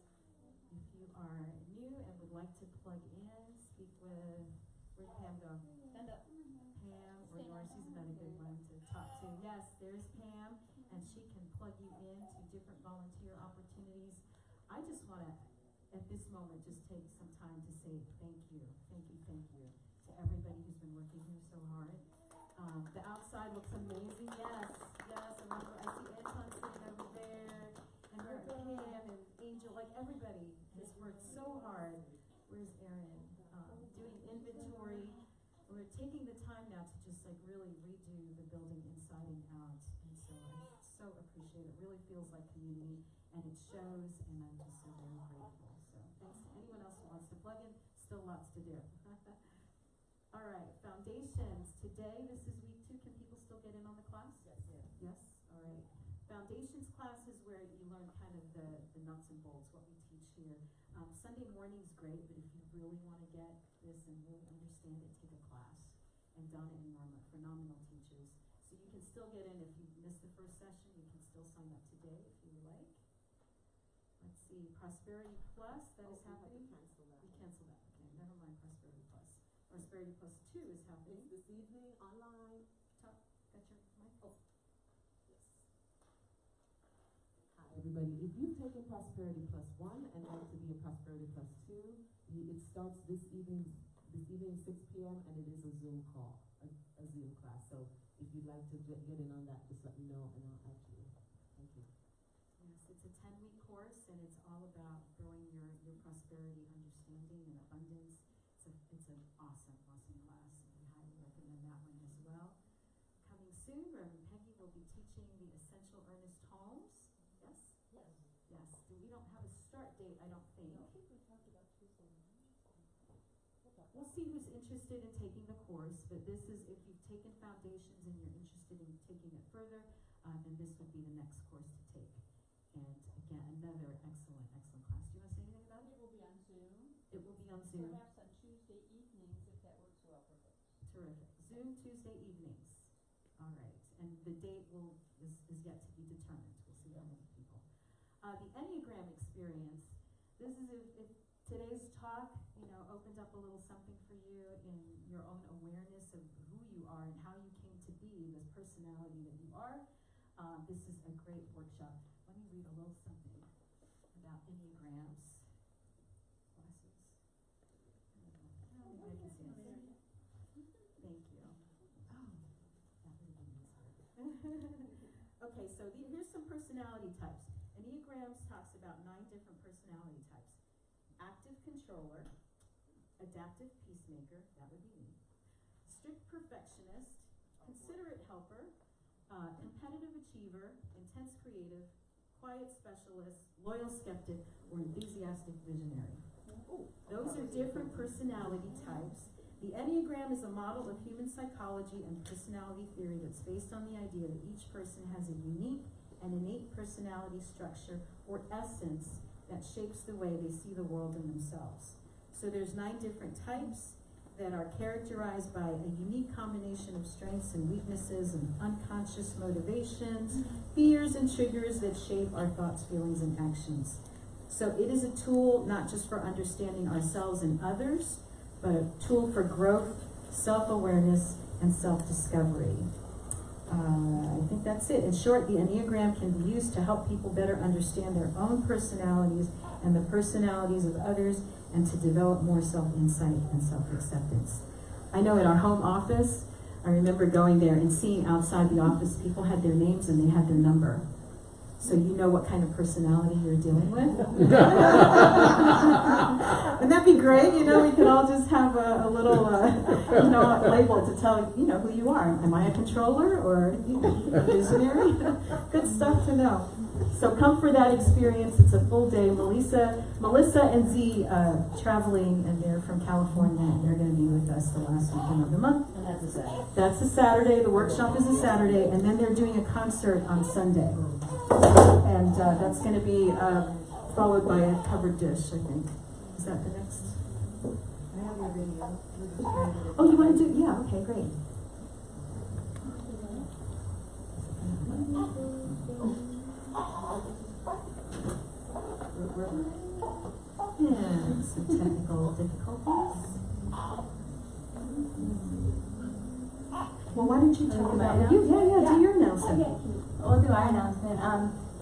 Speaker 5: If you are new and would like to plug in, speak with, where'd Pam go?
Speaker 6: Stand up.
Speaker 5: Pam or Nora, she's another good one to talk to. Yes, there's Pam, and she can plug you into different volunteer opportunities. I just want to, at this moment, just take some time to say thank you to everybody who's been working here so hard. The outside looks amazing. Yes. I see Anton sitting over there, and Pam and Angel, like everybody has worked so hard. Where's Erin? Doing inventory. We're taking the time now to just like really redo the building inside and out. And so I so appreciate it. It really feels like community, and it shows, and I'm just so very grateful. So thanks to anyone else who wants to plug in. Still lots to do. All right, foundations. Today, this is week 2. Can people still get in on the class? Yes? All right. Foundations class is where you learn kind of the nuts and bolts, what we teach here. Sunday morning is great, but if you really want to get this and really understand it, take a class. And Donna and Norma, phenomenal teachers. So you can still get in. If you missed the first session, you can still sign up today if you like. Let's see, Prosperity Plus, that is happening. We cancel that. Okay, never mind Prosperity Plus. Prosperity Plus 2 is happening.
Speaker 1: This evening, online.
Speaker 5: Got your mic? Oh.
Speaker 1: Yes. Hi, everybody. If you've taken Prosperity Plus 1 and like to be a Prosperity Plus 2, it starts this evening 6 p.m. and it is a Zoom call, a Zoom class. So if you'd like to get in on that, just let me know and I'll add you. Thank you.
Speaker 5: Yes, it's a 10-week course, and it's all about growing your prosperity, understanding, and abundance. It's an awesome class, and we highly recommend that one as well. Coming soon, Reverend Peggy will be teaching the Essential Earnest Homes. Yes? Yes. We don't have a start date, I don't think.
Speaker 6: I think we talked about Tuesday.
Speaker 5: We'll see who's interested in taking the course, but this is, if you've taken foundations and you're interested in taking it further, then this would be the next course to take. And again, another excellent class. Do you want to say anything about it?
Speaker 6: It will be on Zoom.
Speaker 5: It will be on Zoom.
Speaker 6: Perhaps on Tuesday evenings if that works well for folks.
Speaker 5: Terrific. Zoom Tuesday evenings. All right. And the date is yet to be determined. We'll see how many people. The Enneagram experience. This is if today's talk, opened up a little something for you in your own awareness of who you are and how you came to be this personality that you are. This is a great workshop. Let me read a little something about Enneagrams. Glasses. Maybe I can see it. Thank you. Oh, that would have been easier. Okay, so here's some personality types. Enneagrams talks about 9 different personality types. Active controller, adaptive peacemaker, that would be me, strict perfectionist, considerate helper, competitive achiever, intense creative, quiet specialist, loyal skeptic, or enthusiastic visionary. Those are different personality types. The Enneagram is a model of human psychology and personality theory that's based on the idea that each person has a unique and innate personality structure or essence that shapes the way they see the world and themselves. So there's 9 different types that are characterized by a unique combination of strengths and weaknesses and unconscious motivations, fears and triggers that shape our thoughts, feelings, and actions. So it is a tool not just for understanding ourselves and others, but a tool for growth, self-awareness, and self-discovery. I think that's it. In short, the Enneagram can be used to help people better understand their own personalities and the personalities of others, and to develop more self-insight and self-acceptance. I know at our home office, I remember going there and seeing outside the office, people had their names and they had their number. So you know what kind of personality you're dealing with. And that's That'd be great. You know, we could all just have a little, label to tell who you are. Am I a controller or a visionary? Good stuff to know. So come for that experience. It's a full day. Melissa and Z traveling, and they're from California, and they're going to be with us the last weekend of the month.
Speaker 6: And that's a Saturday.
Speaker 5: That's a Saturday. The workshop is a Saturday, and then they're doing a concert on Sunday. And that's going to be followed by a covered dish, I think. Is that the next?
Speaker 6: I have your video.
Speaker 5: Oh, you want to do? Yeah, okay, great. Yeah, some technical difficulties. Well, why don't you talk about you? Yeah, do your announcement.
Speaker 7: Okay, we'll do our announcement.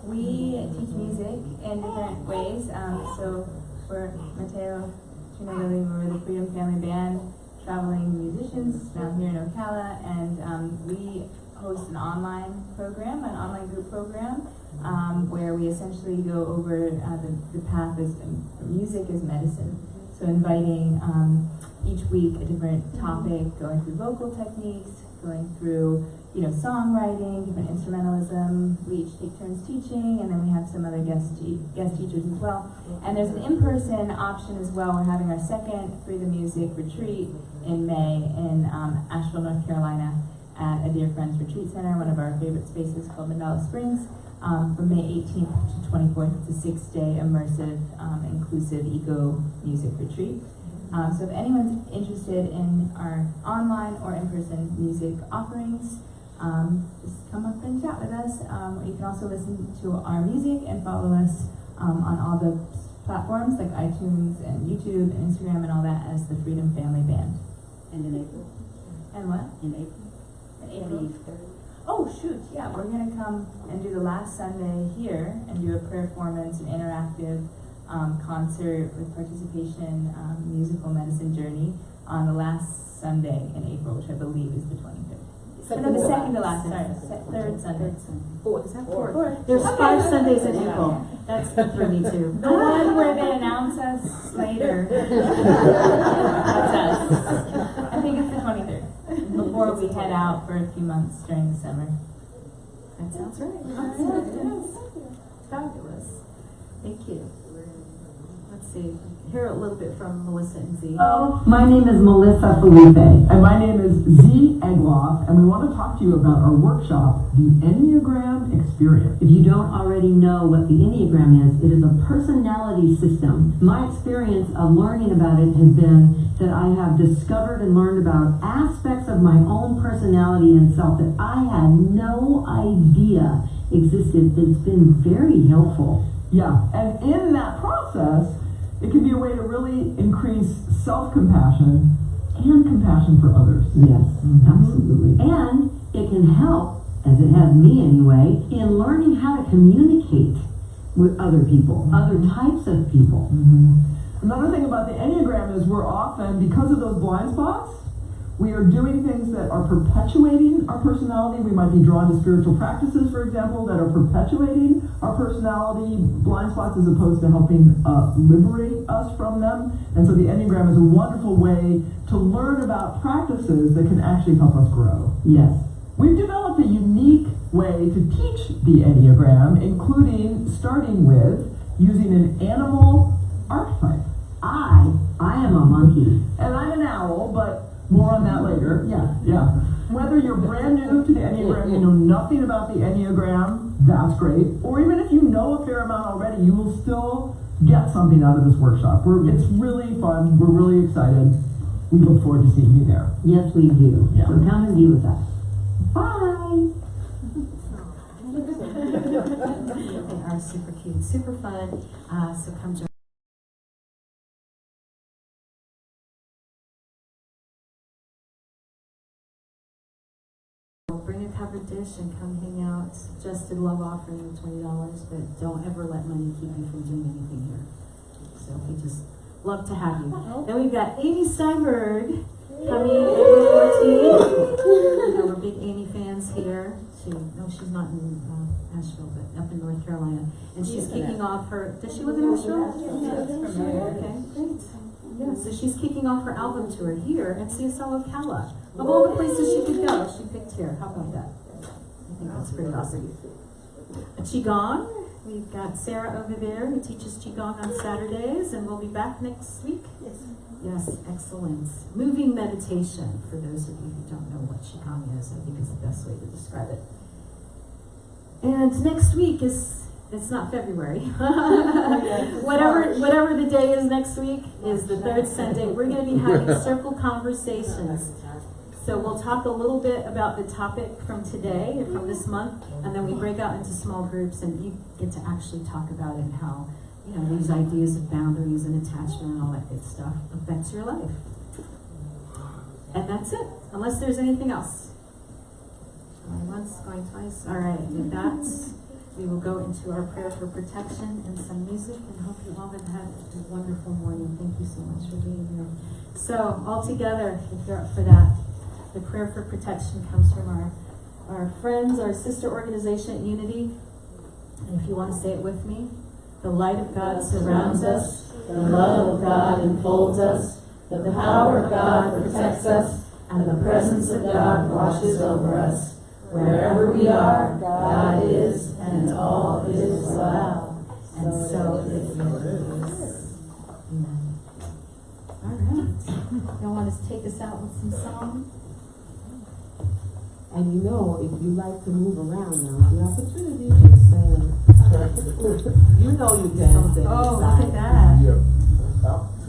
Speaker 7: We teach music in different ways. So we're Mateo, Trinidad, we're the Freedom Family Band, traveling musicians now here in Ocala, and we host an online program, an online group program, where we essentially go over the path as music as medicine. So inviting each week a different topic, going through vocal techniques, going through songwriting, different instrumentalism. We each take turns teaching, and then we have some other guest teachers as well. And there's an in-person option as well. We're having our second Free the Music retreat in May in Asheville, North Carolina, at a Dear Friends Retreat Center, one of our favorite spaces called Mandala Springs, from May 18th to 24th. It's a 6-day immersive, inclusive eco music retreat. So if anyone's interested in our online or in-person music offerings, just come up and chat with us. You can also listen to our music and follow us on all the platforms like iTunes and YouTube and Instagram and all that as the Freedom Family Band.
Speaker 6: And in April.
Speaker 7: And what?
Speaker 6: In April.
Speaker 7: In April. Oh shoot, yeah, we're gonna come and do the last Sunday here and do a performance, an interactive concert with participation, musical medicine journey on the last Sunday in April, which I believe is the 23rd. No, the second to last, sorry, third Sunday.
Speaker 5: Fourth. Is that fourth?
Speaker 7: Fourth.
Speaker 5: There's 5 Sundays in April. That's good for me too.
Speaker 7: The one where they announce us later. That's us. I think it's the 23rd, before we head out for a few months during the summer.
Speaker 5: That sounds right. Fabulous. Thank you. Let's see. Hear a little bit from Melissa and Z.
Speaker 8: Hello, my name is Melissa Felipe. And my name is Z Egloff, and we want to talk to you about our workshop, the Enneagram Experience.
Speaker 1: If you don't already know what the Enneagram is, it is a personality system. My experience of learning about it has been that I have discovered and learned about aspects of my own personality and self that I had no idea existed. That's been very helpful.
Speaker 8: Yeah, and in that process, it can be a way to really increase self-compassion and compassion for others.
Speaker 1: Yes, absolutely. And it can help, as it has me anyway, in learning how to communicate with other people, other types of people.
Speaker 8: Another thing about the Enneagram is we're often, because of those blind spots, we are doing things that are perpetuating our personality. We might be drawn to spiritual practices, for example, that are perpetuating our personality blind spots as opposed to helping liberate us from them. And so the Enneagram is a wonderful way to learn about practices that can actually help us grow.
Speaker 1: Yes.
Speaker 8: We've developed a unique way to teach the Enneagram, including starting with using an animal archetype.
Speaker 1: I am a monkey.
Speaker 8: And I'm an owl, but more on that later. Yeah. Whether you're brand new to the Enneagram, you know nothing about the Enneagram, that's great. Or even if you know a fair amount already, you will still get something out of this workshop. It's really fun. We're really excited. We look forward to seeing you there.
Speaker 1: Yes, we do.
Speaker 8: Yeah.
Speaker 1: So come and be with us. Bye.
Speaker 5: They are super cute, super fun. So come join. Bring a covered dish and come hang out. Suggested love offering of $20, but don't ever let money keep you from doing anything here. So we just love to have you. Then we've got Amy Steinberg coming April 14th. We're big Amy fans here. She's not in Asheville, but up in North Carolina. And she's kicking off her, does she live in Asheville?
Speaker 7: Yeah, that's familiar.
Speaker 5: Okay, great. So she's kicking off her album tour here at CSL Ocala. Of all the places she could go, she picked here. How about that? I think that's pretty awesome. Qigong, we've got Sarah over there who teaches Qigong on Saturdays, and we'll be back next week. Yes, excellent. Moving meditation, for those of you who don't know what Qigong is, I think is the best way to describe it. And next week it's not February. whatever the day is next week is the third Sunday. We're going to be having circle conversations. So we'll talk a little bit about the topic from today, from this month, and then we break out into small groups and you get to actually talk about it and how, you know, these ideas of boundaries and attachment and all that good stuff affects your life. And that's it, unless there's anything else. Going once, going twice. All right, with that, we will go into our prayer for protection and some music, and hope you all have had a wonderful morning. Thank you so much for being here. So, all together, if you're up for that, the prayer for protection comes from our friends, our sister organization at Unity. And if you want to say it with me, the light of God surrounds us,
Speaker 1: The love of God enfolds us, the power of God protects us, and the presence of God washes over us. Wherever we are, God is, and all is well. And so it is.
Speaker 5: Amen. All right. Y'all want to take us out with some song?
Speaker 1: And you know, if you like to move around now, the opportunity to sing. You know you can sing.
Speaker 5: Oh,
Speaker 1: inside.
Speaker 5: look at that.
Speaker 3: Yeah.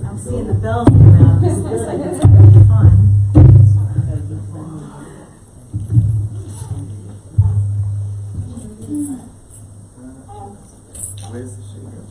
Speaker 5: I'm seeing the bells around. This looks like it's going to be fun.
Speaker 3: Where's the shaker?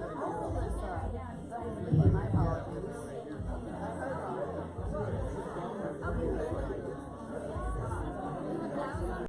Speaker 1: Oh,